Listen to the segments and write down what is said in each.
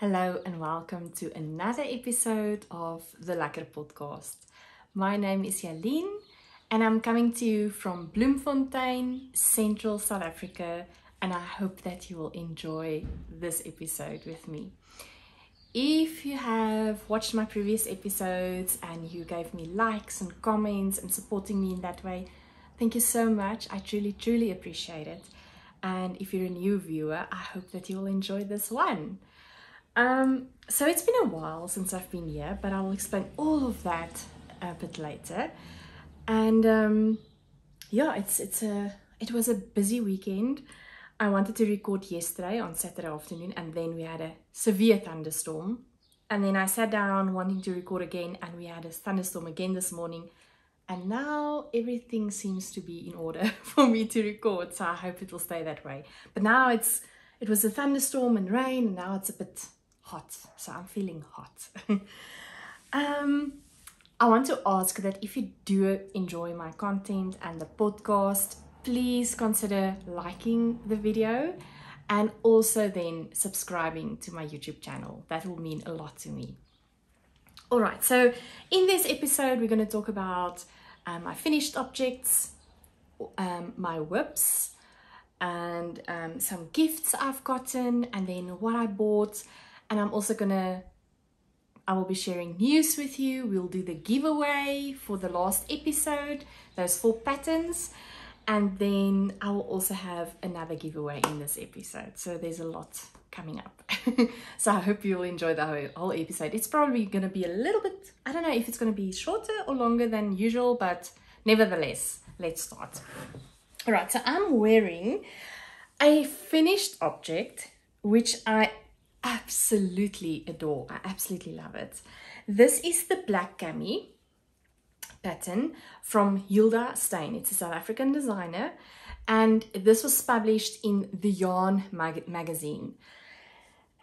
Hello and welcome to another episode of the Lekker podcast. My name is Yaline and I'm coming to you from Bloemfontein, Central South Africa, and I hope that you will enjoy this episode with me. If you have watched my previous episodes and you gave me likes and comments and supporting me in that way, thank you so much. I truly appreciate it. And if you're a new viewer, I hope that you will enjoy this one. So it's been a while since I've been here, but I will explain all of that a bit later. And yeah, it was a busy weekend. I wanted to record yesterday on Saturday afternoon, and then we had a severe thunderstorm. And then I sat down wanting to record again, and we had a thunderstorm again this morning. And now everything seems to be in order for me to record, so I hope it will stay that way. But now it was a thunderstorm and rain, and now it's a bit hot, so I'm feeling hot. I want to ask that if you do enjoy my content and the podcast, please consider liking the video and also then subscribing to my YouTube channel. That will mean a lot to me. Alright, so in this episode we're going to talk about my finished objects, my whips, and some gifts I've gotten, and then what I bought. And I will be sharing news with you. We'll do the giveaway for the last episode, those 4 patterns. And then I will also have another giveaway in this episode. So there's a lot coming up. So I hope you'll enjoy the whole episode. It's probably going to be a little bit, I don't know if it's going to be shorter or longer than usual, but nevertheless, let's start. All right, so I'm wearing a finished object, which I absolutely adore. I absolutely love it. This is the black cami pattern from Hilda Stein. It's a South African designer, and this was published in the Yarn magazine.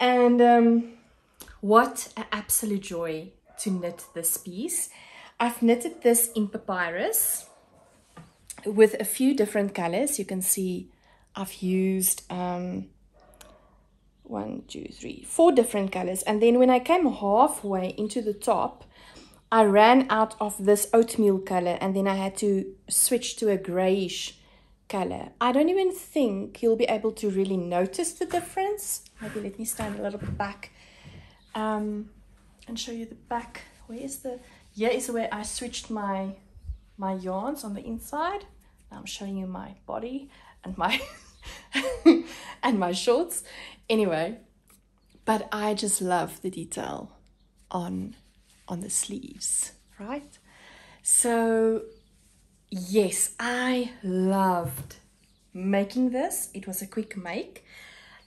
And what an absolute joy to knit this piece. I've knitted this in papyrus with a few different colors. You can see I've used 4 different colors, and then when I came halfway into the top, I ran out of this oatmeal color, and then I had to switch to a grayish color. I don't even think you'll be able to really notice the difference. Maybe let me stand a little bit back and show you the back. Here is where I switched my yarns on the inside. Now I'm showing you my body and my and my shorts. Anyway, but I just love the detail on the sleeves, right? So yes, I loved making this. It was a quick make,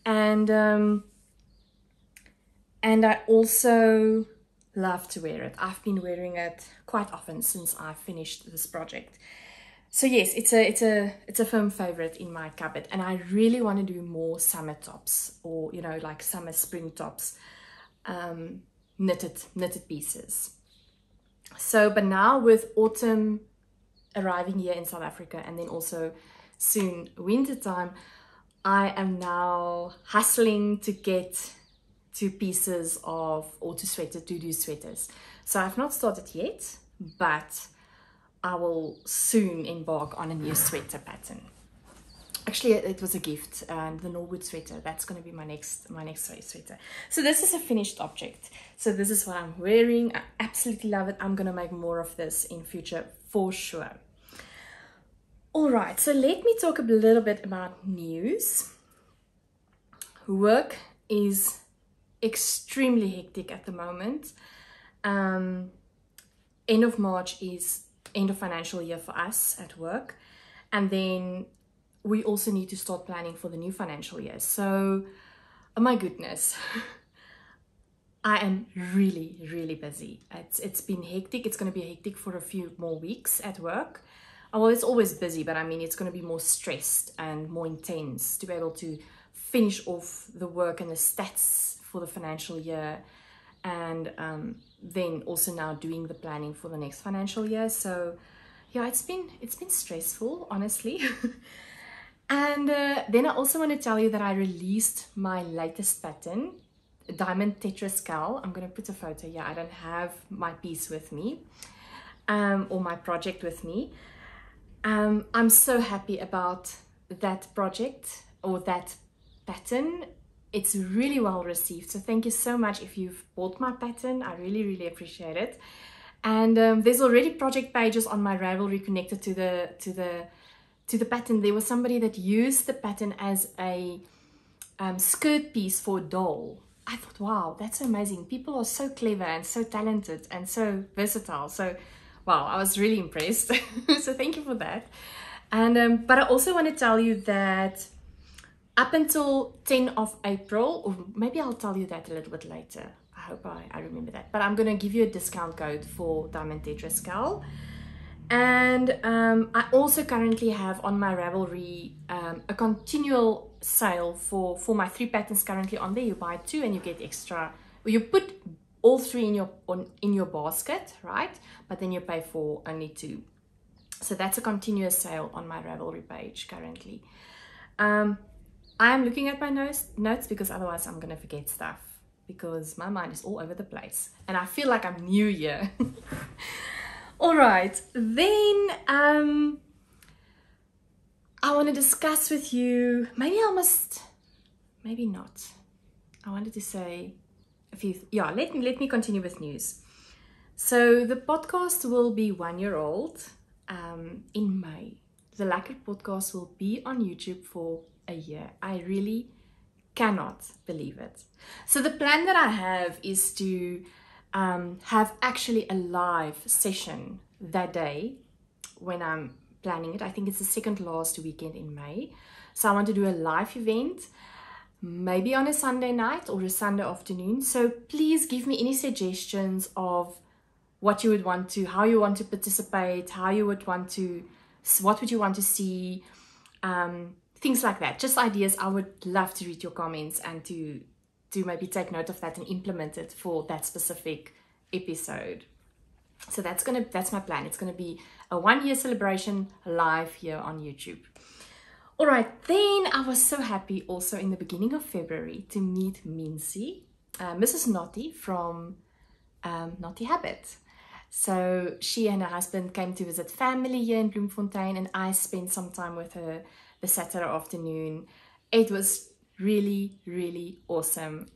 and I also love to wear it. I've been wearing it quite often since I finished this project. So yes, it's a firm favorite in my cupboard, and I really want to do more summer tops, or like summer spring tops, knitted pieces. So, but now with autumn arriving here in South Africa, and then also soon winter time, I am now hustling to get to pieces to do sweaters. So I've not started yet, but I will soon embark on a new sweater pattern. Actually, it was a gift, and the Norwood sweater, that's going to be my next sweater. So this is a finished object. So this is what I'm wearing. I absolutely love it. I'm going to make more of this in future for sure. All right, so let me talk a little bit about news. Work is extremely hectic at the moment. End of March is end of financial year for us at work, and then we also need to start planning for the new financial year. So oh my goodness, I am really busy. It's been hectic. It's going to be hectic for a few more weeks at work. Well, it's always busy, but I mean it's going to be more stressed and more intense to be able to finish off the work and the stats for the financial year, and then also now doing the planning for the next financial year. So yeah, it's been stressful, honestly. And then I also want to tell you that I released my latest pattern diamond Tetrascale. I'm going to put a photo here. I don't have my piece with me, or my project with me. I'm so happy about that project, or that pattern. It's really well received, so thank you so much if you've bought my pattern. I really appreciate it. And there's already project pages on my Ravelry connected to the pattern. There was somebody that used the pattern as a skirt piece for a doll. I thought, wow, that's amazing. People are so clever and so talented and so versatile. So wow, I was really impressed. So thank you for that. And but I also want to tell you that up until 10 of April, or maybe I'll tell you that a little bit later. I hope I remember that. But I'm going to give you a discount code for Diamond Tetrascale. And I also currently have on my Ravelry a continual sale for my 3 patterns currently on there. You buy 2 and you get extra. You put all 3 in your basket, right? But then you pay for only 2. So that's a continuous sale on my Ravelry page currently. I'm looking at my notes because otherwise I'm gonna forget stuff, because my mind is all over the place and I feel like I'm new here. All right, then I want to discuss with you, maybe not. I wanted to say a few, yeah, let me continue with news. So the podcast will be 1 year old in May. The Lekker podcast will be on YouTube for a year. I really cannot believe it. So the plan that I have is to have actually a live session that day when I'm planning it. I think it's the second last weekend in May. So I want to do a live event, maybe on a Sunday night or a Sunday afternoon. So please give me any suggestions of what you would want to, how you want to participate, how you would want to, what would you want to see, things like that. Just ideas. I would love to read your comments and to maybe take note of that and implement it for that specific episode. So that's my plan. It's gonna be a 1 year celebration live here on YouTube. All right, then I was so happy also in the beginning of February to meet Mincy, Mrs. Naughty from Naughty Habit. So she and her husband came to visit family here in Bloemfontein, and I spent some time with her the Saturday afternoon. It was really awesome.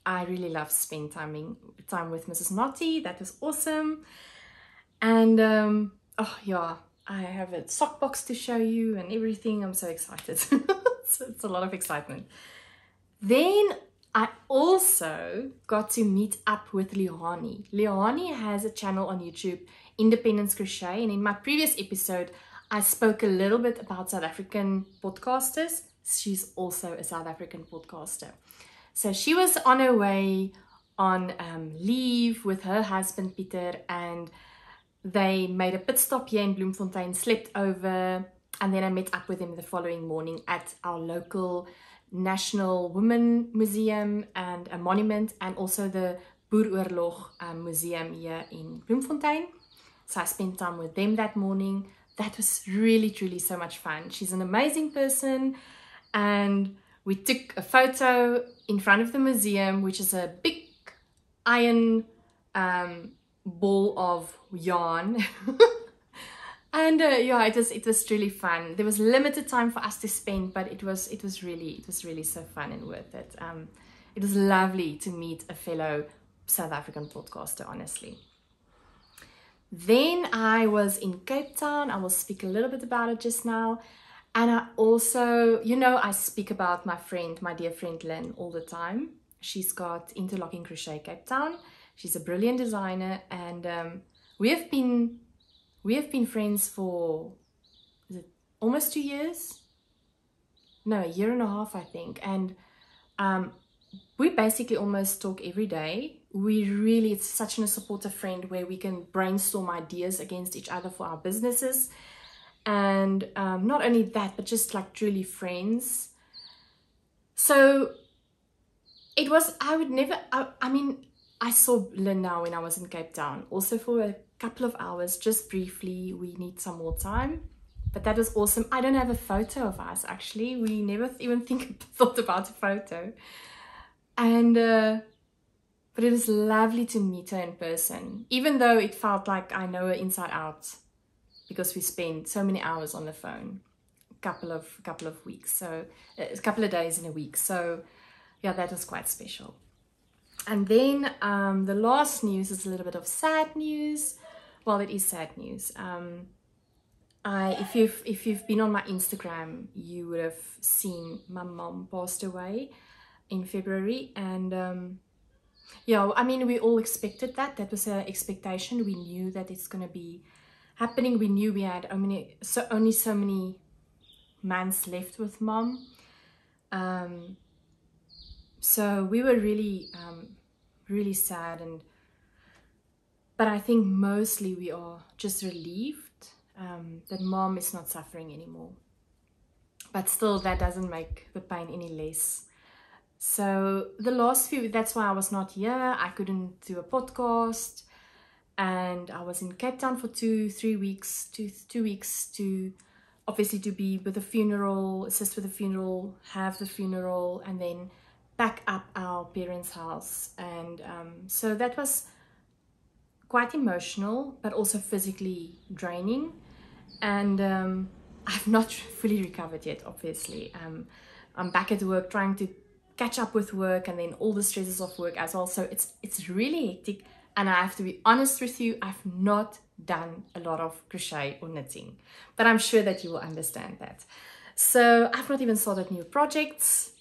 I really love spending time with Mrs. Naughty. That was awesome. And oh yeah, I have a sock box to show you and everything. I'm so excited. So it's a lot of excitement. Then I also got to meet up with Leonie. Leonie has a channel on YouTube, Independence Crochet, and in my previous episode I spoke a little bit about South African podcasters. She's also a South African podcaster. So she was on her way on leave with her husband Pieter, and they made a pit stop here in Bloemfontein, slept over, and then I met up with them the following morning at our local National Women Museum and a monument, and also the Boeroorlog Museum here in Bloemfontein. So I spent time with them that morning. That was really truly so much fun. She's an amazing person, and we took a photo in front of the museum, which is a big iron ball of yarn. And yeah, it was truly fun. There was limited time for us to spend, but it was really so fun and worth it. It was lovely to meet a fellow South African podcaster, honestly. Then I was in Cape Town. I will speak a little bit about it just now. And I also, you know, I speak about my dear friend Lynn all the time. She's got Interlocking Crochet Cape Town. She's a brilliant designer, and we have been friends for, is it almost 2 years? No, 1.5 years, I think. And we basically almost talk every day. It's such a supportive friend where we can brainstorm ideas against each other for our businesses. And not only that, but just like truly friends. So it was, I saw Lynn now when I was in Cape Town, also for a couple of hours, just briefly. We need some more time, but that was awesome. I don't have a photo of us, actually. We never even thought about a photo. And but it was lovely to meet her in person, even though it felt like I know her inside out because we spent so many hours on the phone, couple of weeks, so a couple of days in a week. So yeah, that was quite special. And then the last news is a little bit of sad news. Well, it is sad news. If you've been on my Instagram, you would have seen my mom passed away in February. And yeah, I mean, we all expected that. That was an expectation. We knew that it's going to be happening. We knew we had only so many months left with mom. So we were really really sad, but I think mostly we are just relieved that mom is not suffering anymore. But still, that doesn't make the pain any less. So the last few, that's why I was not here. I couldn't do a podcast, and I was in Cape Town for 2 weeks to obviously to be with the funeral, assist with the funeral, have the funeral, and then back up our parents' house. And so that was quite emotional, but also physically draining. And I've not fully recovered yet, obviously. I'm back at work trying to catch up with work, and then all the stresses of work as well. So it's really hectic. And I have to be honest with you, I've not done a lot of crochet or knitting, but I'm sure that you will understand that. So I've not even started new projects.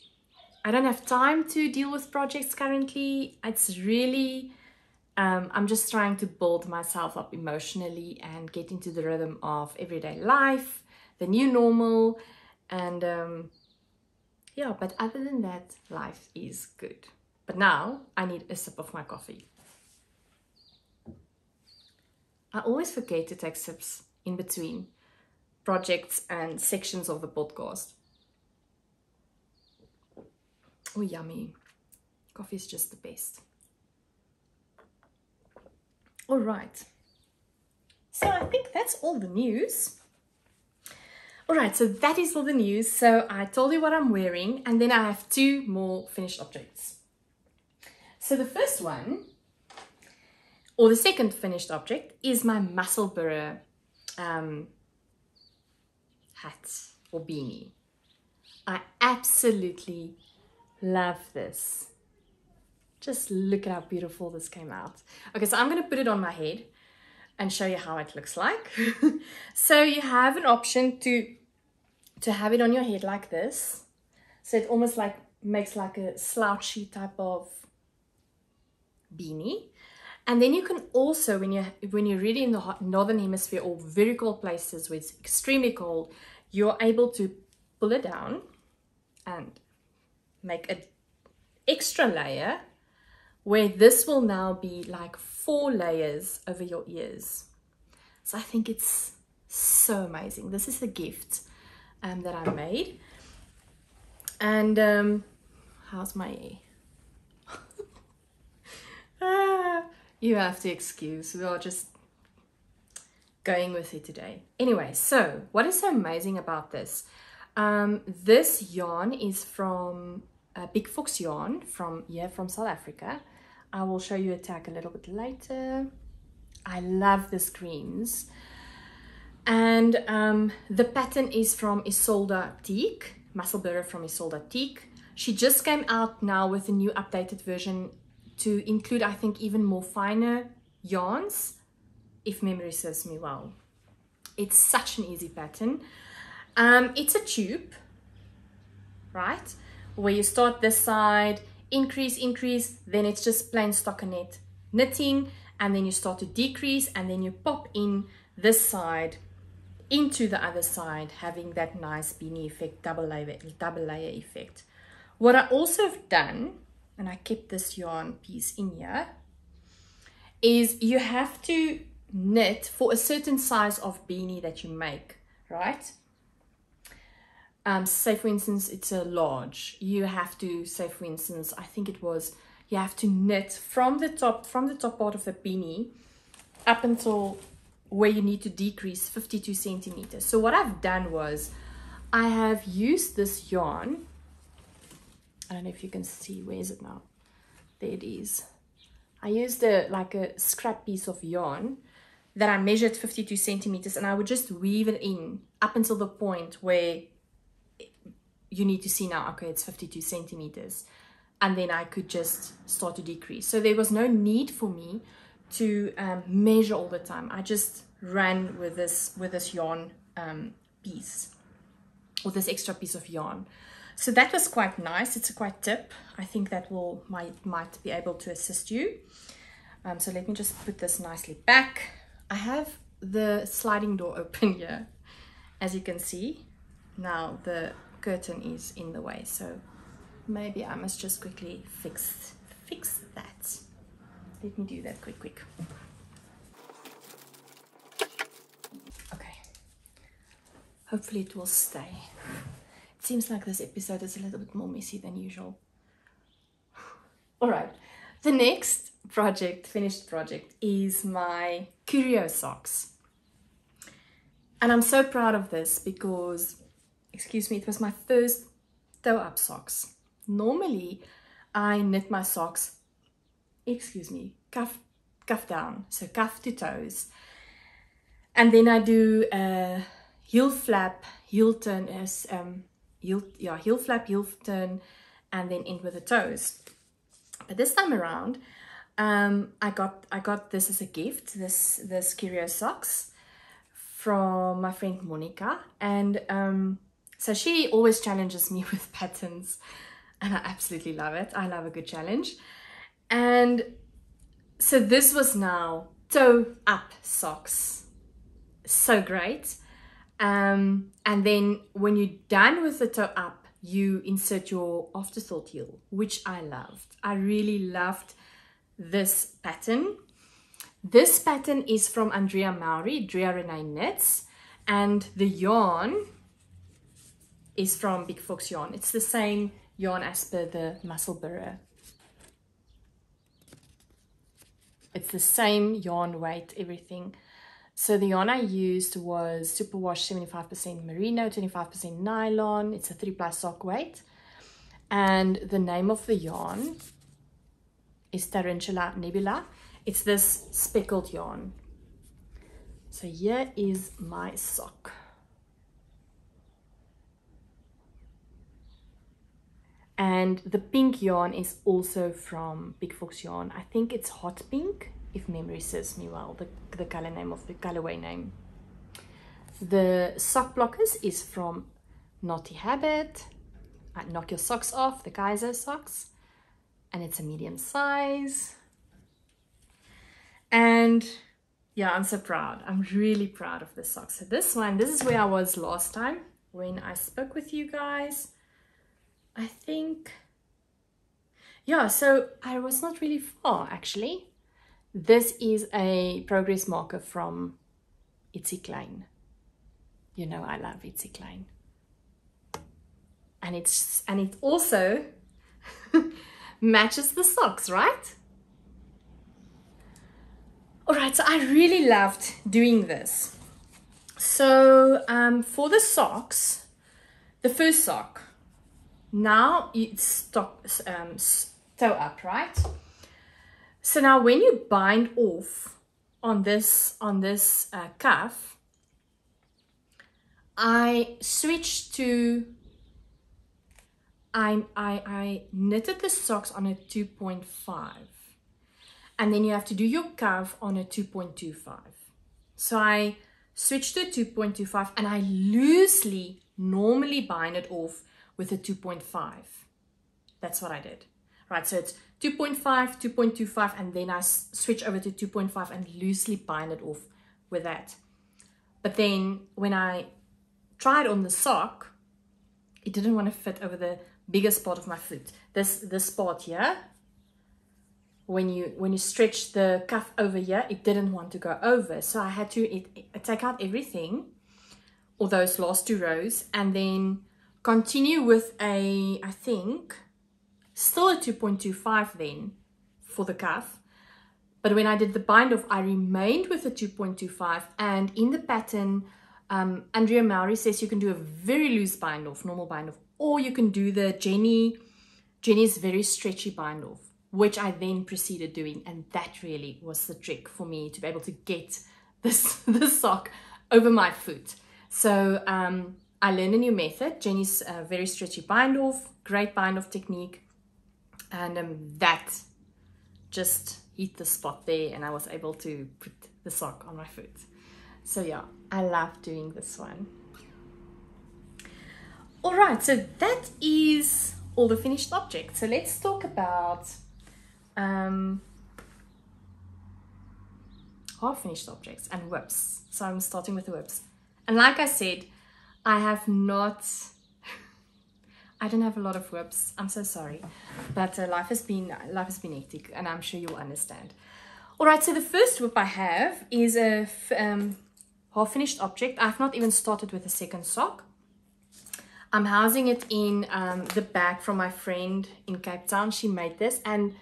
I don't have time to deal with projects currently. It's really, I'm just trying to build myself up emotionally and get into the rhythm of everyday life, the new normal. And yeah, but other than that, life is good. But now I need a sip of my coffee. I always forget to take sips in between projects and sections of the podcast. Oh, yummy. Coffee is just the best. All right. So I think that's all the news. All right, so that is all the news. So I told you what I'm wearing, and then I have 2 more finished objects. So the first one, or the second finished object, is my muscle burr hat or beanie. I absolutely love this. Just look at how beautiful this came out. Okay, so I'm going to put it on my head and show you how it looks like. So you have an option to have it on your head like this. So it almost like makes like a slouchy type of beanie. And then you can also, when you're really in the hot northern hemisphere or very cold places where it's extremely cold, you're able to pull it down and make an extra layer where this will now be like 4 layers over your ears. So I think it's so amazing. This is the gift that I made. And how's my hair? You have to excuse, we are just going with it today. Anyway, so what is so amazing about this? This yarn is from Big Fox yarn from South Africa. I will show you a tag a little bit later. I love the screens. And the pattern is from Isolde Teak, Muscle Burr from Isolde Teak. She just came out now with a new updated version to include, I think, even more finer yarns, if memory serves me well. It's such an easy pattern. It's a tube, right? Where you start this side, increase, then it's just plain stockinette knitting, and then you start to decrease, and then you pop in this side into the other side, having that nice beanie effect, double layer effect. What I also have done, and I kept this yarn piece in here, is you have to knit for a certain size of beanie that you make, right? Say for instance, it's a large. You have to, say for instance, I think it was, you have to knit from the top part of the beanie up until where you need to decrease 52 centimeters. So what I've done was, I have used this yarn. I don't know if you can see, where is it now? there it is. I used like a scrap piece of yarn that I measured 52 centimeters, and I would just weave it in up until the point where you need to see now, okay, it's 52 centimeters. And then I could just start to decrease. So there was no need for me to measure all the time. I just ran with this yarn piece, or this extra piece of yarn. So that was quite nice. It's a quite tip. I think that might be able to assist you. So let me just put this nicely back. I have the sliding door open here, as you can see. Now the curtain is in the way, so maybe I must just quickly fix that. Let me do that quick. Okay. Hopefully it will stay. It seems like this episode is a little bit more messy than usual. All right. The next finished project, is my Curio Socks. And I'm so proud of this because, excuse me, it was my first toe-up socks. Normally, I knit my socks, cuff down, so cuff to toes. And then I do a heel flap, heel turn, heel flap, heel turn, and then end with the toes. But this time around, I got this as a gift, this Curio Socks from my friend Monica, and so she always challenges me with patterns, and I absolutely love it. I love a good challenge. And so this was now toe up socks. So great. And then when you're done with the toe up, you insert your afterthought heel, which I loved. I really loved this pattern. This pattern is from Andrea Mowry, Drea Renee Knits, and the yarn is from Big Fox Yarn. It's the same yarn as per the Muscle Burrow. It's the same yarn weight, everything. So the yarn I used was superwash 75% merino, 25% nylon. It's a 3-ply sock weight. And the name of the yarn is Tarantula Nebula. It's this speckled yarn. So here is my sock. And the pink yarn is also from Big Fox Yarn. I think it's hot pink, if memory serves me well, the color name of the colorway name. The sock blockers is from Naughty Habit. Knock Your Socks Off, the Kaiser socks. And it's a medium size. And yeah, I'm so proud. I'm really proud of this sock. So this is where I was last time when I spoke with you guys. I think, yeah, so I was not really far actually. This is a progress marker from Itsy Klein. You know I love Itsy Klein. And it also matches the socks, right? All right, so I really loved doing this. So for the socks, the first sock, now it's toe up, right? So now when you bind off on this cuff, I switched to, I knitted the socks on a 2.5, and then you have to do your cuff on a 2.25. So I switched to 2.25, and I loosely normally bind it off with a 2.5. That's what I did. Right, so it's 2.5, 2.25, and then I switch over to 2.5 and loosely bind it off with that. But then when I tried on the sock, it didn't want to fit over the biggest part of my foot. This part here, when you stretch the cuff over here, it didn't want to go over. So I had to take out everything, or those last 2 rows, and then continue with I think, still a 2.25 then for the cuff. But when I did the bind off, I remained with a 2.25, and in the pattern, Andrea Mowry says you can do a very loose bind off, normal bind off, or you can do the Jenny's very stretchy bind off. which I then proceeded doing, and that really was the trick for me to be able to get this sock over my foot. So I learned a new method, Jenny's very stretchy bind off, great bind off technique, and that just hit the spot there, and I was able to put the sock on my foot. So yeah, I love doing this one. All right, so that is all the finished objects. So let's talk about half finished objects and whips. So I'm starting with the whips. And like I said, I don't have a lot of whips. I'm so sorry, but life has been hectic, and I'm sure you'll understand. All right, so the first whip I have is a half finished object. I've not even started with the second sock. I'm housing it in the bag from my friend in Cape Town. She made this, and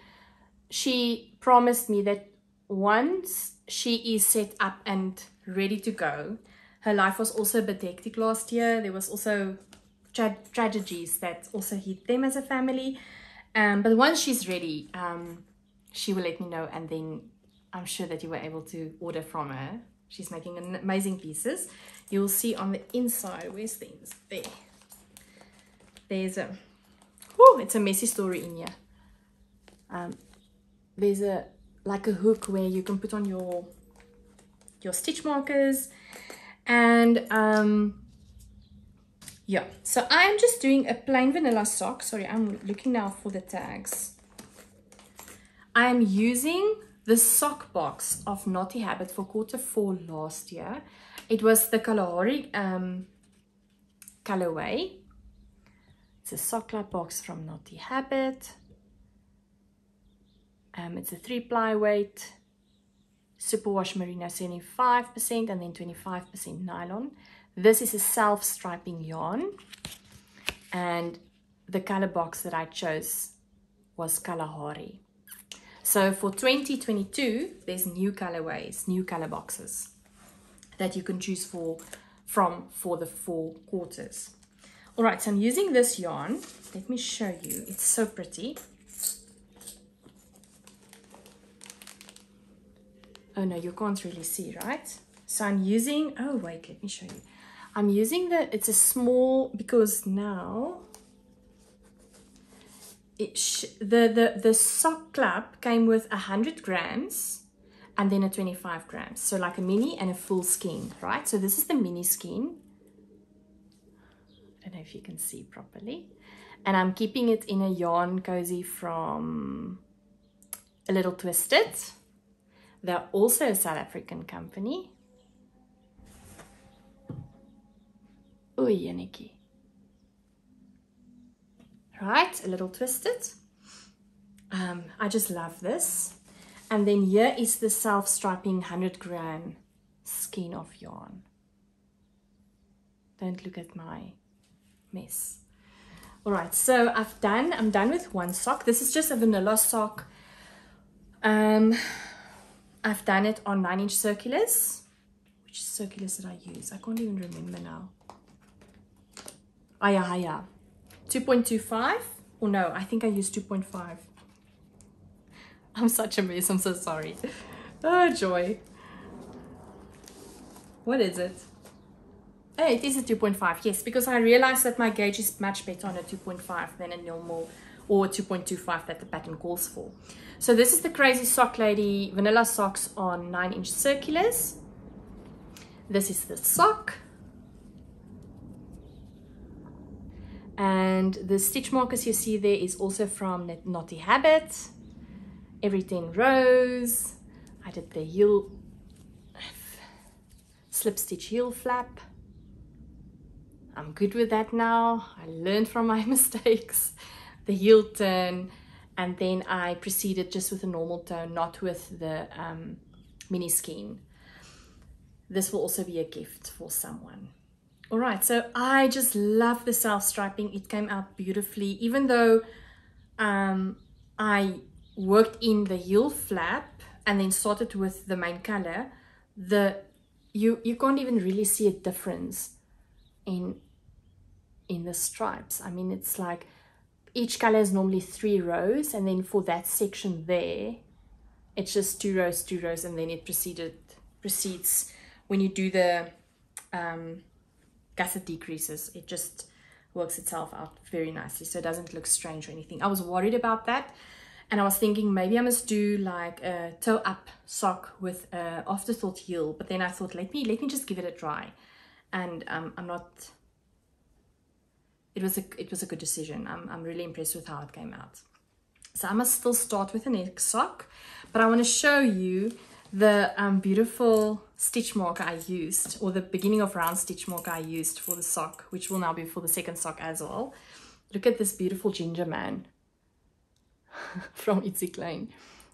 she promised me that once she is set up and ready to go, her life was also a bit hectic last year. There was also tragedies that also hit them as a family. But once she's ready, she will let me know, and then I'm sure that you were able to order from her. She's making amazing pieces. You'll see on the inside, where's things? There. There's a, whoo, it's a messy story in here. There's like a hook where you can put on your stitch markers, and yeah, so I'm just doing a plain vanilla sock. Sorry, I'm looking now for the tags. I am using the sock box of Naughty Habit for Q4 last year. It was the Kalahari colorway. It's a sock club box from Naughty Habit. It's a 3-ply weight, superwash merino 75% and then 25% nylon. This is a self-striping yarn, and the color box that I chose was Kalahari. So for 2022, there's new colorways, new color boxes that you can choose from for the 4 quarters. All right, so I'm using this yarn. Let me show you. It's so pretty. Oh no, you can't really see, right? So I'm using, oh wait, let me show you. I'm using it's a small, because now the sock club came with 100 grams and then a 25 grams. So like a mini and a full skein, right? So this is the mini skein. I don't know if you can see properly. And I'm keeping it in a yarn cozy from A Little Twisted. They're also a South African company. Oei, Yannickie. Right, A Little Twisted. I just love this. And then here is the self-striping 100-gram skein of yarn. Don't look at my mess. All right, so I'm done with one sock. This is just a vanilla sock. I've done it on 9-inch circulars. Which circulars did I use? I can't even remember now. Oh yeah. 2.25? Or no, I think I used 2.5. I'm such a mess, I'm so sorry. Oh, joy. What is it? Oh, it is a 2.5, yes, because I realized that my gauge is much better on a 2.5 than a normal, or 2.25 that the pattern calls for. So this is the Crazy Sock Lady vanilla socks on 9-inch circulars. This is the sock. And the stitch markers you see there is also from Naughty Habit. Every 10 rows. I did the heel, slip stitch heel flap. I'm good with that now. I learned from my mistakes. The heel turn, and then I proceeded just with a normal turn, not with the mini skein. This will also be a gift for someone. All right, so I just love the self-striping. It came out beautifully, even though I worked in the heel flap and then started with the main color. You can't even really see a difference in the stripes. I mean, it's like each color is normally 3 rows, and then for that section there, it's just 2 rows, and then it proceeds when you do the gusset decreases. It just works itself out very nicely, so it doesn't look strange or anything. I was worried about that, and I was thinking maybe I must do like a toe up sock with a afterthought heel, but then I thought let me just give it a try, and it was a good decision. I'm really impressed with how it came out. So I must still start with the next sock, but I want to show you the beautiful stitch marker I used, or the beginning of round stitch marker I used for the sock, which will now be for the second sock as well. Look at this beautiful ginger man from Itsy Klein.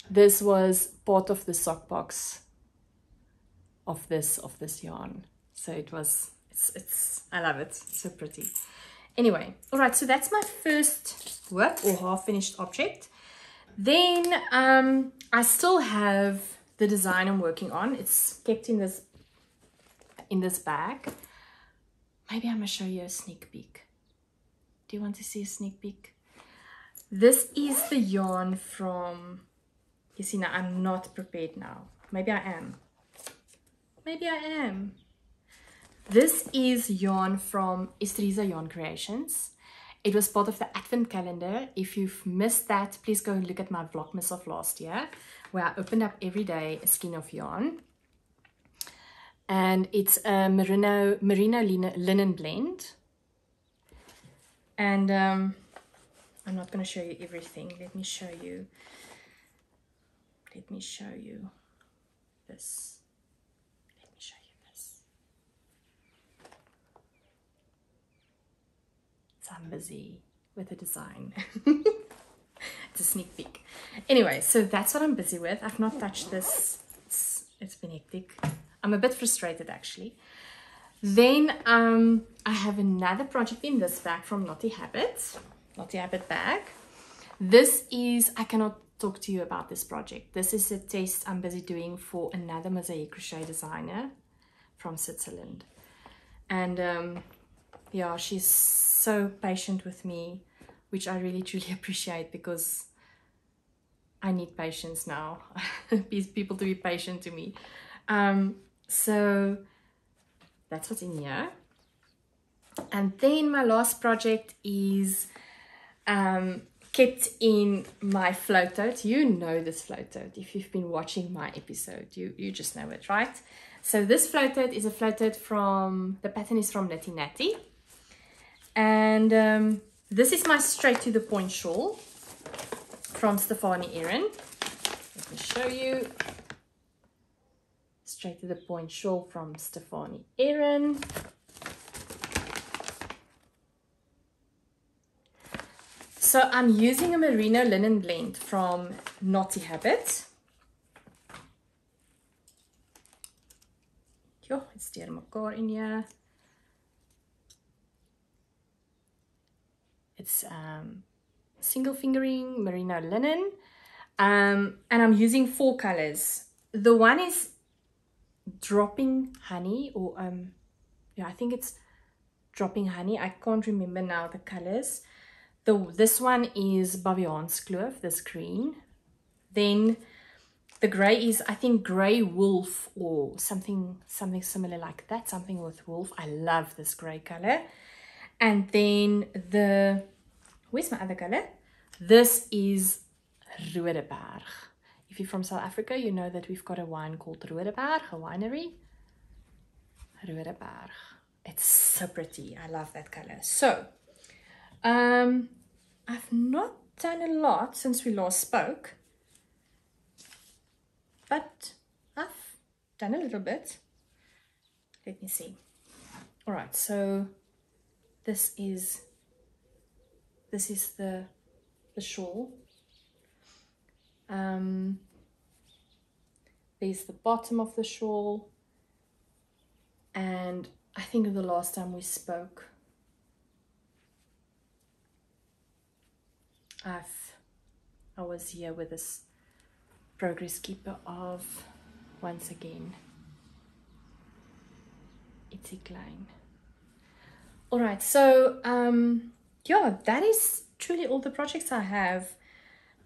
This was part of the sock box of this yarn, so it's I love it. It's so pretty. Anyway, all right, so that's my first work or half finished object. Then I still have the design I'm working on. It's kept in this bag. Maybe I'm gonna show you a sneak peek. Do you want to see a sneak peek? This is the yarn from, you see, now I'm not prepared now. Maybe I am. Maybe I am. This is yarn from Estereza Yarn Creations. It was part of the Advent calendar. If you've missed that, please go and look at my Vlogmas of last year, where I opened up every day a skein of yarn. And it's a merino linen blend. And I'm not going to show you everything. Let me show you this. I'm busy with the design. It's a sneak peek. Anyway, so that's what I'm busy with. I've not touched this. It's been hectic. I'm a bit frustrated actually. Then I have another project in this bag from Naughty Habit bag. This is, I cannot talk to you about this project. This is a test I'm busy doing for another mosaic crochet designer from Switzerland. And yeah, she's so patient with me, which I really truly appreciate, because I need patience now. These people to be patient to me. So that's what's in here. And then my last project is kept in my float tote. You know this float tote. If you've been watching my episode, you just know it, right? So this float tote is a float tote from, the pattern is from Nitty Natty. And this is my straight to the point shawl from Stefanie Erin. Let me show you. Straight to the point shawl from Stefanie Erin. So I'm using a merino linen blend from Naughty Habit. Jo, it's deur mekaar in here. It's single fingering merino linen, and I'm using 4 colors. The one is dropping honey, or yeah, I think it's dropping honey. I can't remember now the colors. This one is Baviaanskloof, this green. Then the gray is, I think, gray wolf, or something similar like that, something with wolf. I love this gray color. And then where's my other color? This is Rodeberg. If you're from South Africa, you know that we've got a wine called Rodeberg, a winery. Rodeberg. It's so pretty. I love that color. So, I've not done a lot since we last spoke, but I've done a little bit. Let me see. All right, so this is the shawl. There's the bottom of the shawl, and I think the last time we spoke, I was here with this progress keeper of, once again, Itsy Klein. All right, so yeah, that is truly all the projects I have.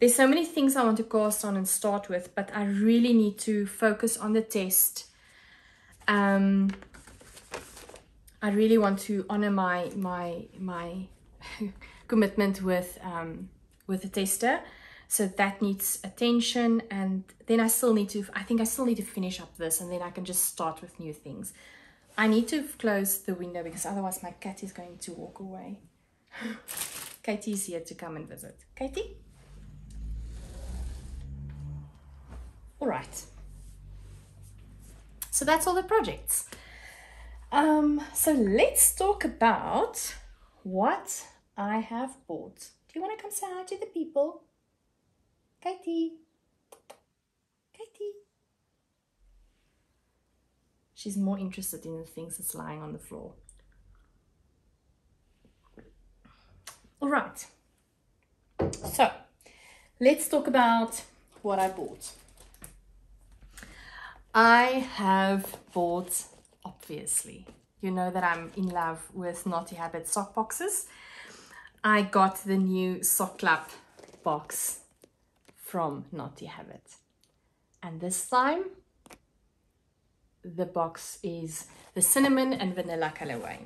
There's so many things I want to cast on and start with, but I really need to focus on the test. I really want to honor my commitment with the tester, so that needs attention. And then I think I still need to finish up this, and then I can just start with new things. I need to close the window because otherwise my cat is going to walk away. Katie's here to come and visit. Katie? All right. So that's all the projects. So let's talk about what I have bought. Do you want to come say hi to the people? Katie? Katie? She's more interested in the things that's lying on the floor. All right. So let's talk about what I bought. I have bought, obviously, you know that I'm in love with Naughty Habit sock boxes. I got the new sock club box from Naughty Habit. And this time, the box is the cinnamon and vanilla colorway.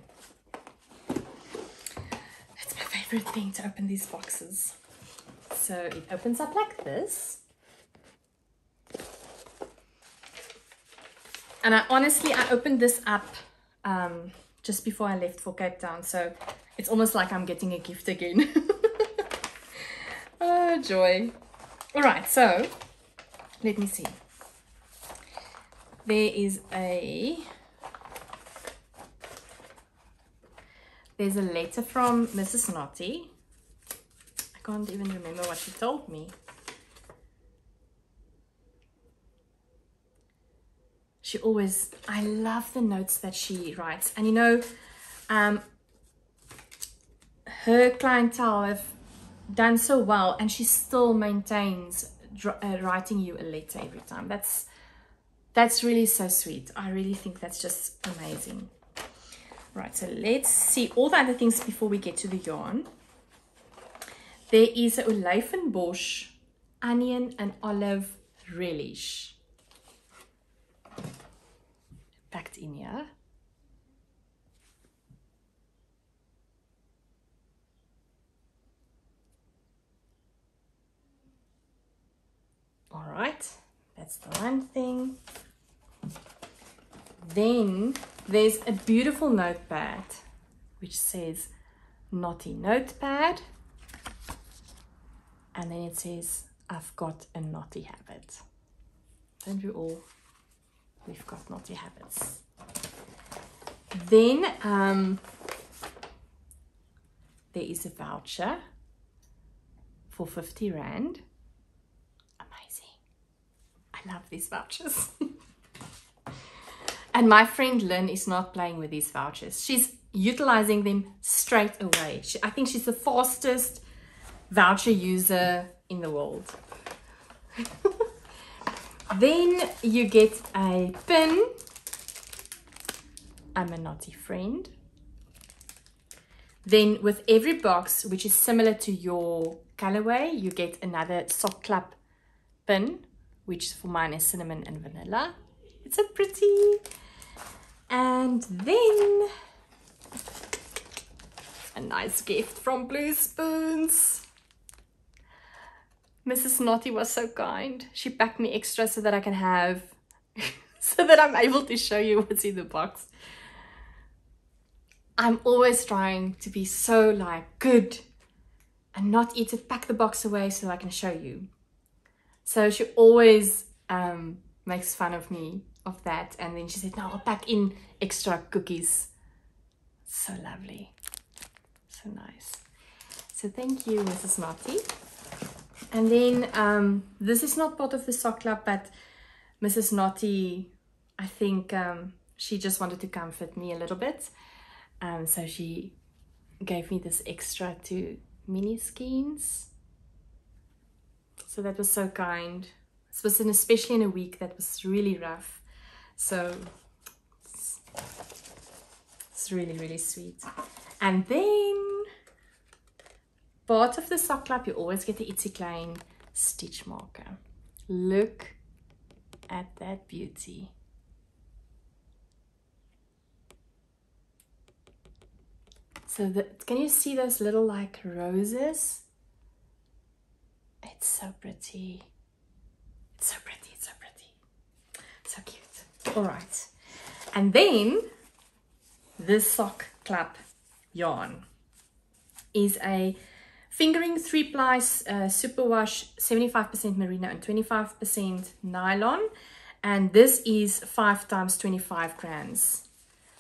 It's my favorite thing to open these boxes. So it opens up like this. And I opened this up just before I left for Cape Town. So it's almost like I'm getting a gift again. Oh, joy. All right, so let me see. There's a letter from Mrs. Naughty. I can't even remember what she told me. I love the notes that she writes. And you know, her clientele have done so well, and she still maintains writing you a letter every time. That's really so sweet. I really think that's just amazing. Right, so let's see all the other things before we get to the yarn. There is a olijfenbosch, onion and olive relish. Packed in here. All right, that's the one thing. Then there's a beautiful notepad which says Naughty Notepad, and then it says I've got a naughty habit. Don't we all? We've got naughty habits. Then there is a voucher for 50 Rand. Amazing. I love these vouchers. And my friend Lynn is not playing with these vouchers. She's utilizing them straight away. I think she's the fastest voucher user in the world. Then you get a pin. I'm a naughty friend. Then with every box, which is similar to your colorway, you get another sock club pin, which for mine is cinnamon and vanilla. It's so pretty. And then a nice gift from Blue Spoons. Mrs. Naughty was so kind. She packed me extra so that I can have, so that I'm able to show you what's in the box. I'm always trying to be so like good and not eat it, pack the box away so I can show you. So she always makes fun of me of that, and then she said, no, I'll pack in extra cookies. So lovely, so nice. So thank you, Mrs. Naughty. And then this is not part of the sock club, but Mrs. Naughty, I think she just wanted to comfort me a little bit. So she gave me this extra 2 mini skeins. So that was so kind. This was especially in a week that was really rough. So it's really, really sweet. And then part of the sock club, you always get the Itsy Klein stitch marker. Look at that beauty. So can you see those little like roses? It's so pretty. It's so pretty, it's so pretty. So cute. All right. And then this sock club yarn is a fingering 3-ply superwash, 75% merino and 25% nylon. And this is 5 times 25 grams.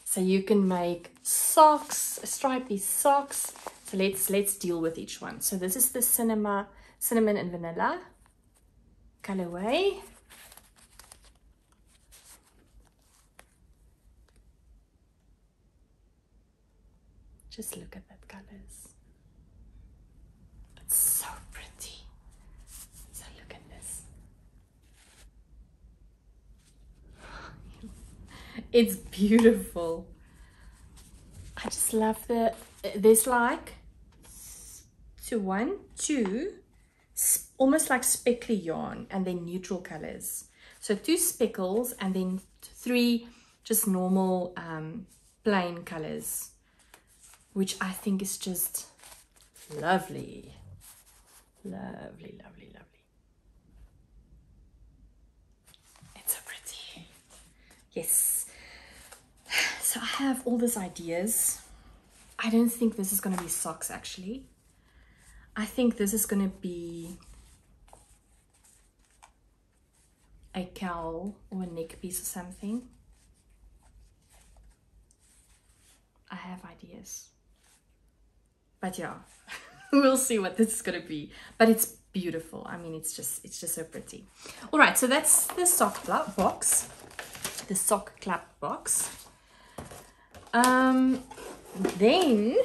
So you can make socks, stripy socks. So let's deal with each one. So this is the cinnamon and vanilla colorway. Just look at that colors. It's so pretty. So look at this. It's beautiful. I just love there's like 2 almost like speckly yarn and then neutral colors. So 2 speckles and then 3 just normal plain colors, which I think is just lovely. Lovely, lovely, lovely. It's so pretty. Yes. So I have all these ideas. I don't think this is going to be socks actually. I think this is going to be a cowl or a neck piece or something. I have ideas. But yeah, we'll see what this is going to be. But it's beautiful. I mean, it's just so pretty. All right, so that's the sock club box. The sock club box. Then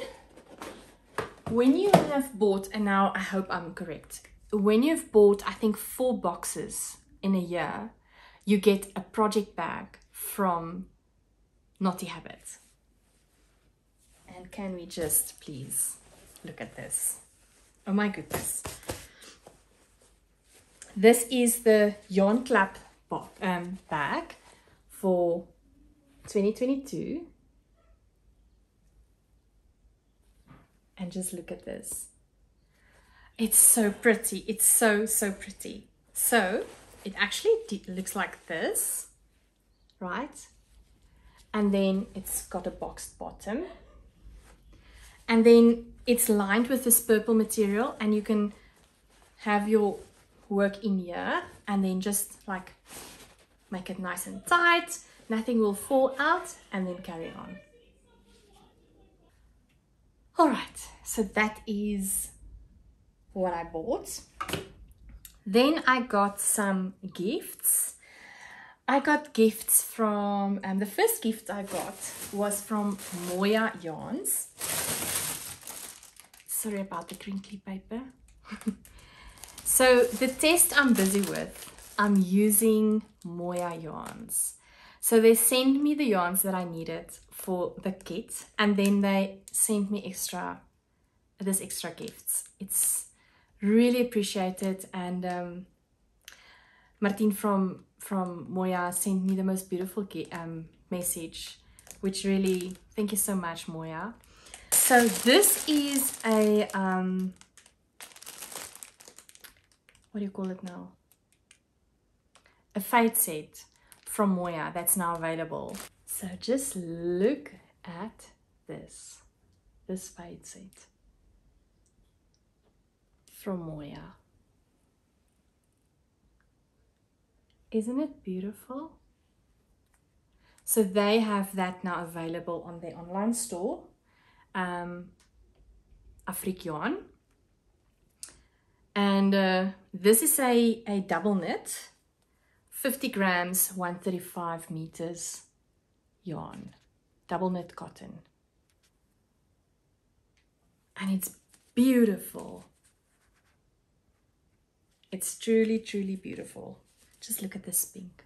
when you have bought, and now I hope I'm correct, when you've bought I think 4 boxes in a year, you get a project bag from Naughty Habit. And can we just please look at this? Oh my goodness. This is the yarn club bag for 2022. And just look at this. It's so pretty. It's so pretty. So it actually looks like this, right? And then it's got a boxed bottom. And then it's lined with this purple material, and you can have your work in here and then just like make it nice and tight. Nothing will fall out, and then carry on. All right, so that is what I bought. Then I got some gifts. I got gifts from, the first gift I got was from Moya Yarns. Sorry about the crinkly paper. So the test I'm busy with, I'm using Moya Yarns. So they sent me the yarns that I needed for the kit, and then they sent me this extra gifts. It's really appreciated, and Martin from Moya sent me the most beautiful message, which really, thank you so much, Moya. So this is a what do you call it now? A fade set from Moya that's now available. So just look at this fade set from Moya. Isn't it beautiful? So they have that now available on their online store, Afrikaans. And this is a double knit, 50 grams, 135 meters yarn, double knit cotton. And it's beautiful. It's truly, truly beautiful. Just look at this pink,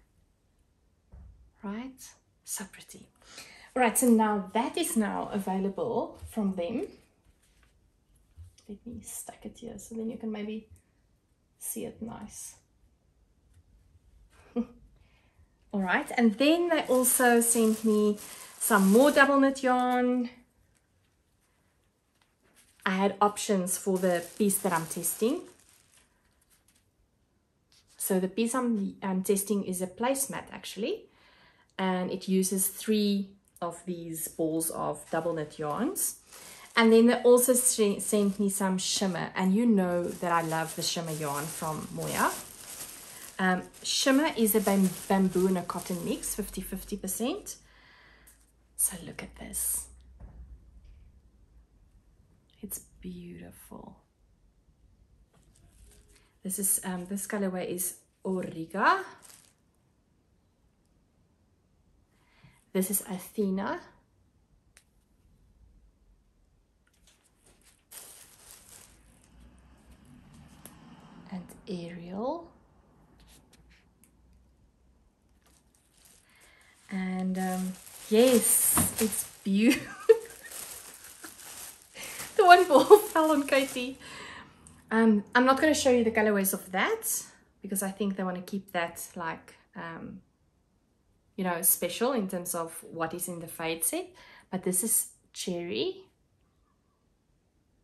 right? So pretty. All right, so now that is now available from them. Let me stack it here so then you can maybe see it nice. All right, and then they also sent me some more double knit yarn. I had options for the piece that I'm testing. So the piece I'm testing is a placemat actually, and it uses 3 of these balls of double knit yarns. And then they also sent me some shimmer, and you know that I love the shimmer yarn from Moya. Shimmer is a bamboo and a cotton mix, 50-50%. So look at this. It's beautiful. This is this colorway is Origa. This is Athena. And Ariel. And yes, it's beautiful. The one ball fell on Katie. I'm not going to show you the colorways of that because I think they want to keep that like, you know, special in terms of what is in the fade set. But this is Cherry.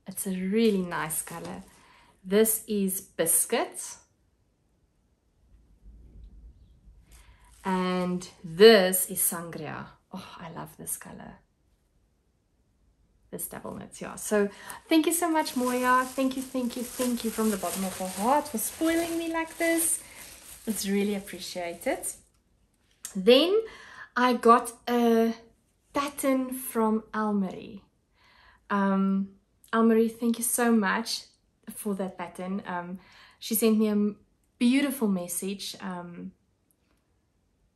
It's a really nice color. This is Biscuit. And this is Sangria. Oh, I love this color. This double knit, yeah. So thank you so much, Moya. Thank you from the bottom of my heart for spoiling me like this. It's really appreciated. Then I got a pattern from Almarie. Almarie, thank you so much for that pattern. She sent me a beautiful message.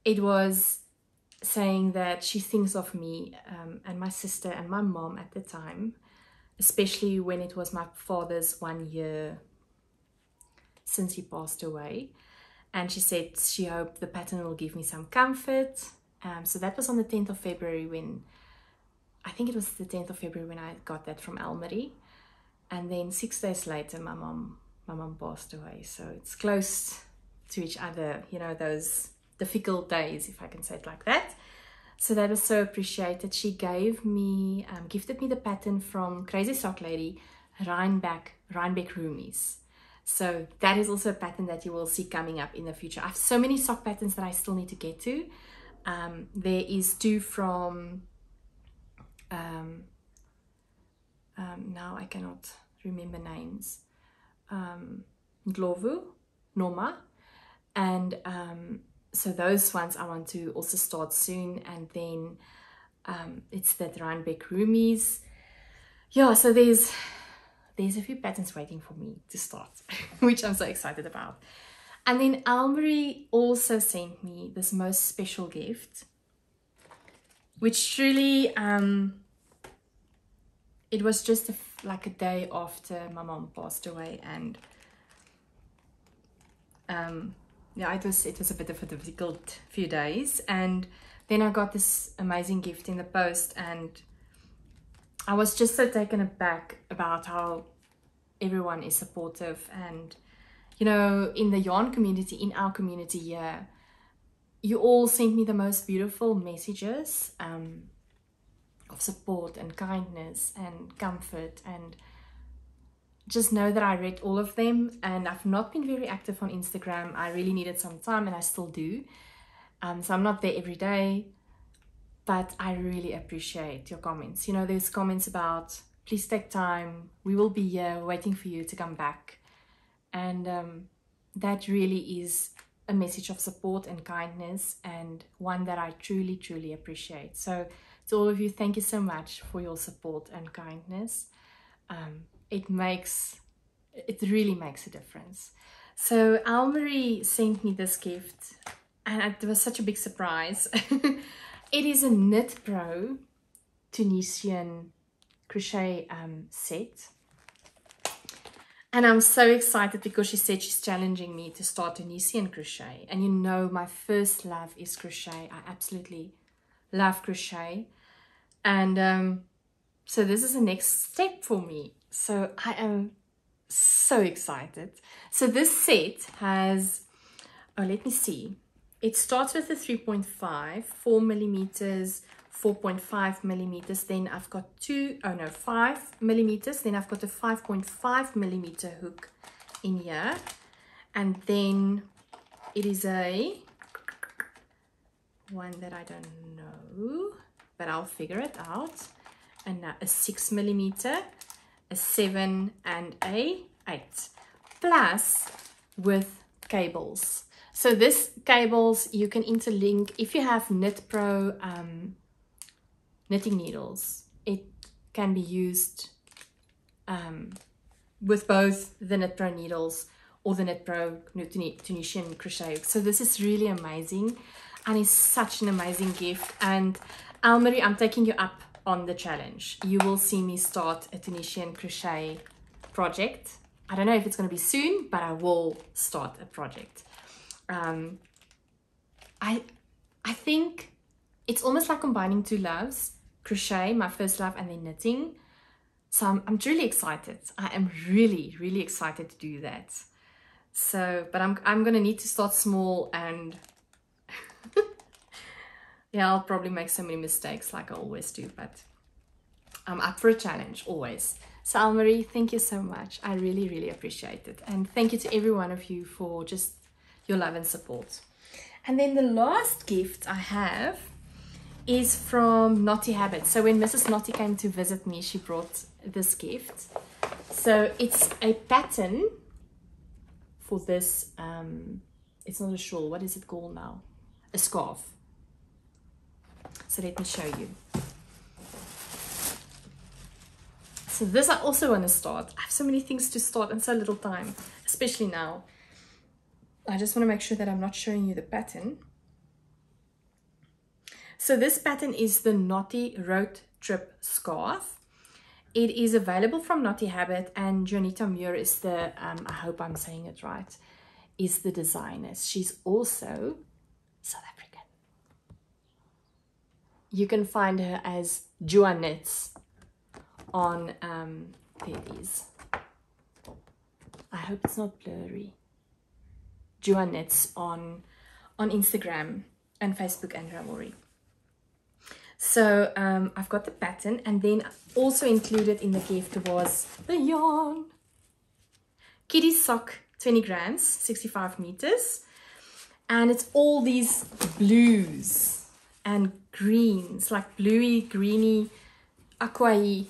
It was saying that she thinks of me and my sister and my mom at the time, especially when it was my father's 1 year since he passed away. And she said she hoped the pattern will give me some comfort. So that was on the 10th of February when, I think it was the 10th of February when I got that from Almarie. And then 6 days later, my mom passed away. So it's close to each other, you know, those difficult days, if I can say it like that. So that was so appreciated. She gave me, gifted me the pattern from Crazy Sock Lady, Rhinebeck Roomies. So that is also a pattern that you will see coming up in the future. I have so many sock patterns that I still need to get to. There is 2 from, now I cannot remember names, Ndlovu, Norma, and so those ones I want to also start soon. And then it's the Rhinebeck Roomies. Yeah, so there's a few patterns waiting for me to start, which I'm so excited about. And then Almarie also sent me this most special gift, which truly, it was just like a day after my mom passed away, and yeah, it was a bit of a difficult few days. And then I got this amazing gift in the post, and I was just so taken aback about how everyone is supportive. And you know, in the yarn community, in our community here, you all sent me the most beautiful messages of support and kindness and comfort, and just know that I read all of them. And I've not been very active on Instagram. I really needed some time, and I still do. So I'm not there every day, but I really appreciate your comments. You know, there's comments about, please take time, we will be here waiting for you to come back. And that really is a message of support and kindness, and one that I truly appreciate. So to all of you, thank you so much for your support and kindness. It really makes a difference. So Almarie sent me this gift, and it was such a big surprise. It is a Knit Pro Tunisian crochet set. And I'm so excited because she said she's challenging me to start Tunisian crochet. And you know, my first love is crochet. I absolutely love crochet. And So this is the next step for me. So I am so excited. So this set has, oh, let me see. It starts with the 3.5, 4 millimeters, 4.5 millimeters. Then I've got 5 millimeters. Then I've got a 5.5 millimeter hook in here. And then it is a one that I don't know, but I'll figure it out. And now a 6 millimeter, a 7 and a 8, plus with cables. So this cables you can interlink if you have Knit Pro knitting needles. It can be used with both the Knit Pro needles or the Knit Pro Tunisian crochet hook. So this is really amazing, and it's such an amazing gift. And Almarie, I'm taking you up on the challenge. You will see me start a Tunisian crochet project. I don't know if it's going to be soon, but I will start a project. I think it's almost like combining two loves, crochet, my first love, and then knitting. So I'm truly excited. I am really, really excited to do that. So, but I'm going to need to start small, and yeah, I'll probably make so many mistakes like I always do, but I'm up for a challenge always. So Almarie, thank you so much. I really, really appreciate it. And thank you to every one of you for just your love and support. And then the last gift I have is from Naughty Habit. So when Mrs. Naughty came to visit me, she brought this gift. So it's a pattern for this, it's not a shawl, what is it called now? A scarf. So let me show you. So this I also want to start. I have so many things to start and so little time, especially now. I just want to make sure that I'm not showing you the pattern. So this pattern is the Naughty Road Trip Scarf. It is available from Naughty Habit, and Jonita Muir is the, I hope I'm saying it right, is the designer. She's also South African. You can find her as Jua Knits on, there it is. I hope it's not blurry. Jua Knits on Instagram and Facebook and Ravelry. So I've got the pattern, and then also included in the gift was the yarn. Kitty sock, 20 grams, 65 meters. And it's all these blues and greens, like bluey, greeny, aqua-y.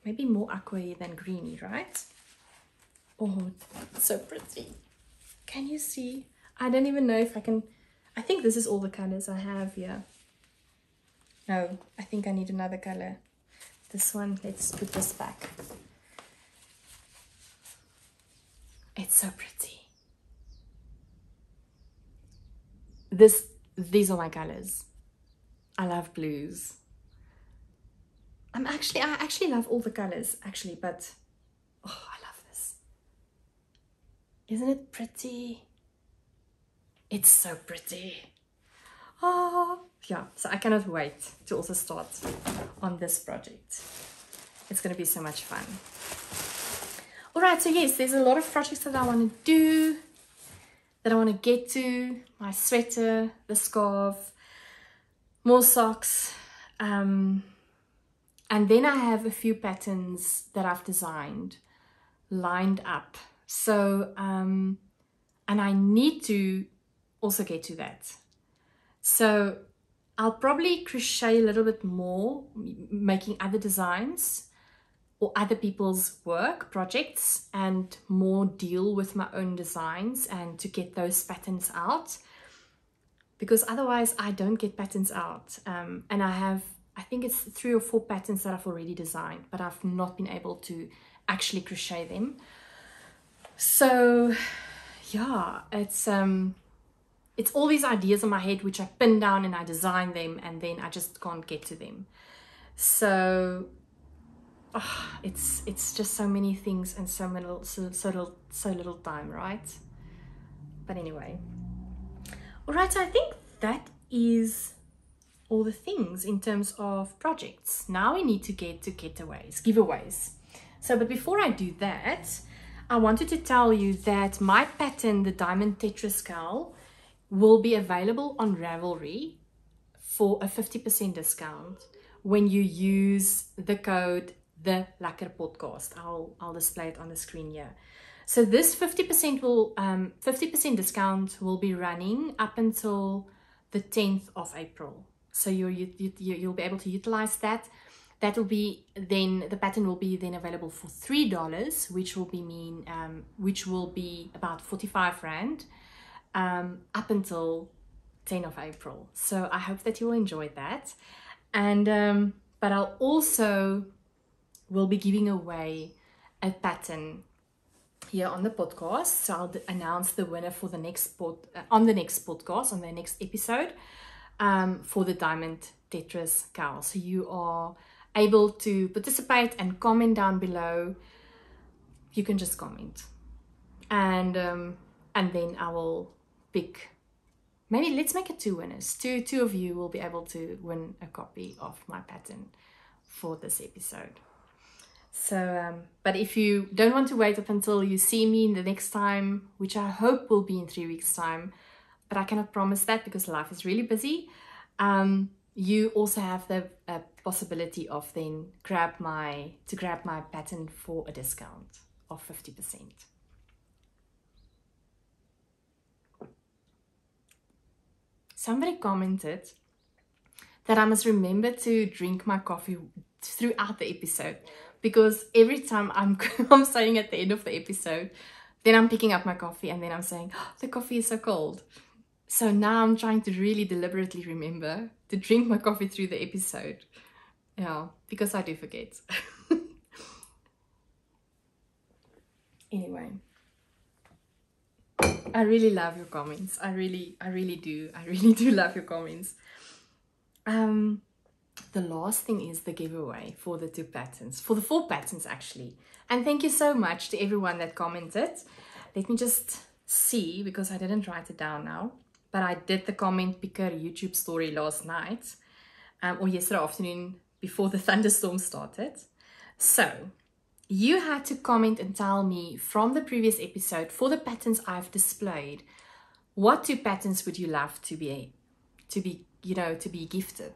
Maybe more aqua-y than greeny, right? Oh, it's so pretty. Can you see? I don't even know if I can. I think this is all the colors I have here. No, I think I need another color. This one, let's put this back. It's so pretty. These are my colors. I love blues. I actually love all the colors, actually, but oh, I love this. Isn't it pretty? It's so pretty. Oh, yeah, so I cannot wait to also start on this project. It's going to be so much fun. All right, so yes, there's a lot of projects that I want to do, that I want to get to. My sweater, the scarf, more socks. And then I have a few patterns that I've designed, lined up. So, and I need to also get to that. So I'll probably crochet a little bit more, making other designs or other people's work projects, and more deal with my own designs and to get those patterns out, because otherwise I don't get patterns out. And I think it's 3 or 4 patterns that I've already designed, but I've not been able to actually crochet them. So yeah, it's all these ideas in my head which I pin down and I design them, and then I just can't get to them. So it's just so many things and so little time, right? But anyway, all right, so I think that is all the things in terms of projects. Now we need to get to Getaways Giveaways. So, but before I do that, I wanted to tell you that my pattern, the Diamond Tetrascale, will be available on Ravelry for a 50% discount when you use the code the Lekker podcast. I'll display it on the screen here. So this 50% discount will be running up until the 10th of April. So you'll be able to utilize that. That will be then, the pattern will be then available for $3, which will be about 45 Rand, up until 10th of April. So I hope that you will enjoy that. And but I'll also will be giving away a pattern here on the podcast. So I'll announce the winner for the next on the next podcast, on the next episode, for the Diamond Tetrascale. So you are able to participate and comment down below. You can just comment, and then I will pick. Maybe let's make it 2 winners. Two of you will be able to win a copy of my pattern for this episode. So, but if you don't want to wait up until you see me the next time, which I hope will be in 3 weeks' time, but I cannot promise that because life is really busy, you also have the possibility of then grab my pattern for a discount of 50%. Somebody commented that I must remember to drink my coffee throughout the episode, because every time I'm saying at the end of the episode, then I'm picking up my coffee and then I'm saying, oh, the coffee is so cold. So now I'm trying to really deliberately remember to drink my coffee through the episode. Yeah, because I do forget. Anyway, I really love your comments. I really do. I really do love your comments. The last thing is the giveaway for the 2 patterns, for the 4 patterns actually. And thank you so much to everyone that commented. Let me just see, because I didn't write it down now, but I did the comment picker YouTube story last night, or yesterday afternoon before the thunderstorm started. So you had to comment and tell me from the previous episode, for the patterns I've displayed, what 2 patterns would you love to be gifted.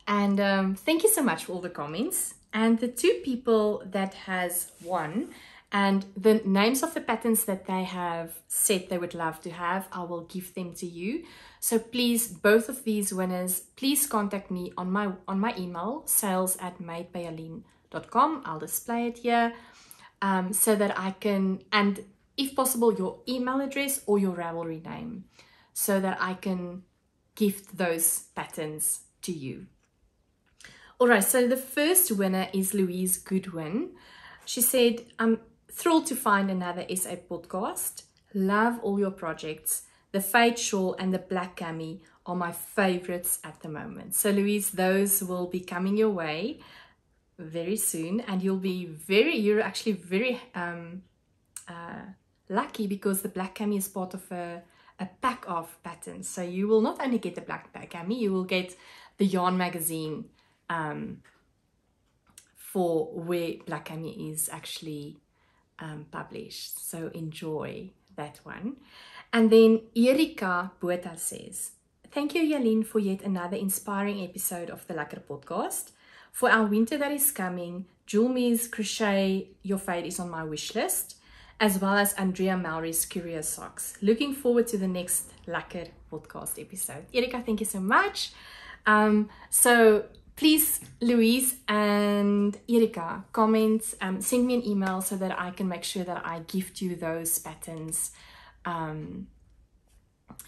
And thank you so much for all the comments. And the 2 people that has won, and the names of the patterns that they have said they would love to have, I will give them to you. So please, both of these winners, please contact me on my email, sales@madebyalin.com. I'll display it here, so that I can, and if possible, your email address or your Ravelry name, so that I can gift those patterns to you. All right, so the first winner is Louise Goodwin. She said, I'm thrilled to find another SA podcast. Love all your projects. The fade shawl and the black cami are my favorites at the moment. So Louise, those will be coming your way very soon, and you're actually very lucky, because the black cami is part of a pack of patterns. So you will not only get the black cami, you will get the yarn magazine for where black cami is actually published. So enjoy that one. And then Erika Botha says, thank you, Jalin, for yet another inspiring episode of the Lekker podcast. For our winter that is coming, Julmi's Crochet Your Fade is on my wish list, as well as Andrea Malry's Curio Socks. Looking forward to the next Lekker podcast episode. Erika, thank you so much. So please, Louise and Erika, comment, send me an email so that I can make sure that I gift you those patterns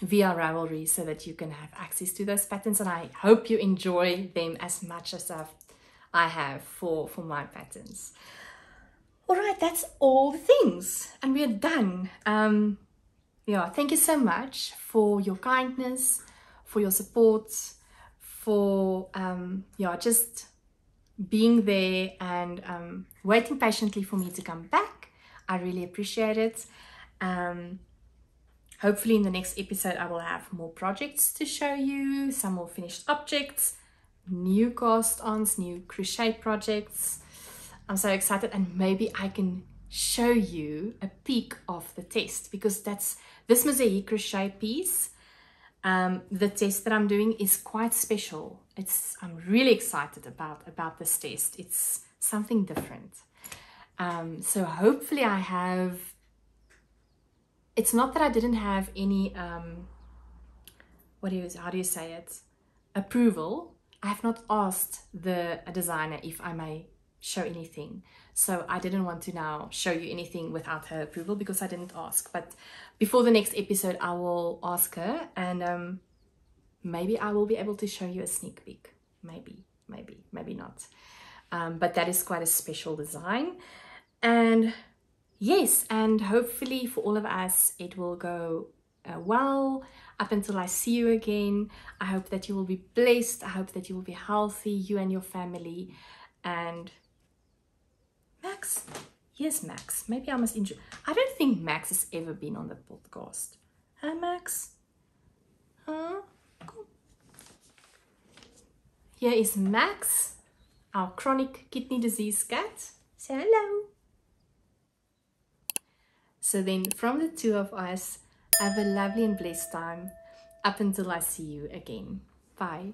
via Ravelry, so that you can have access to those patterns. And I hope you enjoy them as much as I have for my patterns. All right, that's all the things, and we are done. Yeah, thank you so much for your kindness, for your support, for just being there and waiting patiently for me to come back. I really appreciate it. hopefully in the next episode I will have more projects to show you, some more finished objects, new cast-ons, new crochet projects. I'm so excited, and maybe I can show you a peek of the test, because this mosaic crochet piece, the test that I'm doing is quite special. I'm really excited about this test. It's something different. So hopefully I have, it's not that I didn't have any, how do you say it? Approval. I have not asked the designer if I may show anything. So I didn't want to now show you anything without her approval, because I didn't ask. But before the next episode, I will ask her, and maybe I will be able to show you a sneak peek. Maybe not. But that is quite a special design. And yes, and hopefully for all of us, it will go well up until I see you again. I hope that you will be blessed. I hope that you will be healthy, you and your family. And Max, yes, Max, maybe I must introduce. I don't think Max has ever been on the podcast. Huh, Max? Huh? Cool. Here is Max, our chronic kidney disease cat. Say hello. So then from the two of us, have a lovely and blessed time up until I see you again. Bye.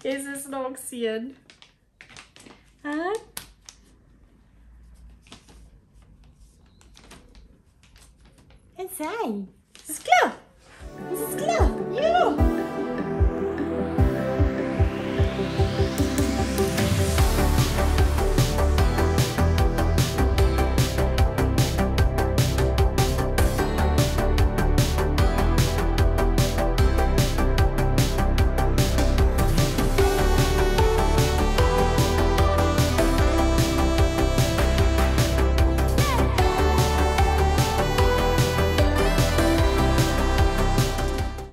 Is this nog sien? Huh? It's hy.